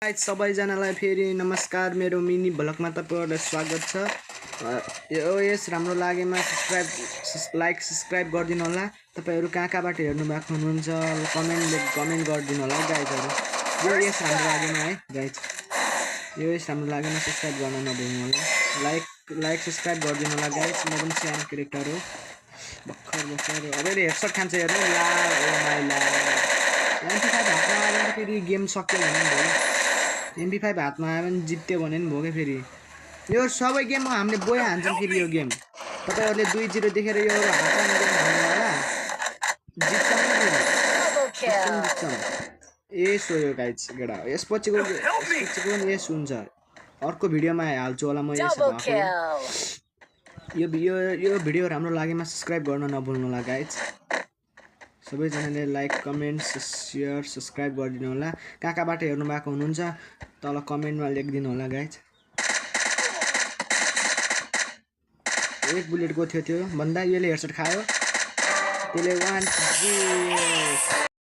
Guys सबैजनालाई फेरि नमस्कार। मेरो मिनी भ्लगमा तपाईहरुलाई स्वागत छ। यस राम्रो लागेमा सब्स्क्राइब गरिदिनु होला। तपाईहरु कहाँबाट हेर्नु भएको हुनुहुन्छ कमेन्ट गरिदिनु होला गाइजहरु। यस राम्रो लागेमा है गाइज, यस राम्रो लागेमा सब्स्क्राइब गर्न नभुल्नु होला। लाइक सब्स्क्राइब गरिदिनु होला गाइज। म पनि सानो क्यारेक्टर हो। भर्खर अबे हेडसट खान्छ हेर्नु। ला ओ माइ ला MP5 हातमा आएर फेरि गेम सक्यो भने भयो। MP5 हातमा आयो भने जित्यो भने नि भयो के फेरि। यो सबै गेममा हामीले बोया हान्छौँ फेरि यो गेम। तपाईहरुले 2-0 देखेर यो हान्छौँ गेम भन्नु होला। जित्छौँ जित्छौँ। यसो यो गाइज गेडा। यसपछिको यस हुन्छ। अर्को भिडियोमा हाल्छु होला म यस भएको। यो भिडियो राम्रो लागेमा सब्स्क्राइब गर्न नभुल्नु होला गाइज। सबैजनाले लाइक कमेन्ट शेयर सब्स्क्राइब गरिदिनु होला। कहाँबाट हेर्नु भएको हुनुहुन्छ तल कमेन्टमा लेखिदिनु होला गाइज। एक बुलेट गयो थियो भन्दा यसले हेडसट खायो। त्यसले 1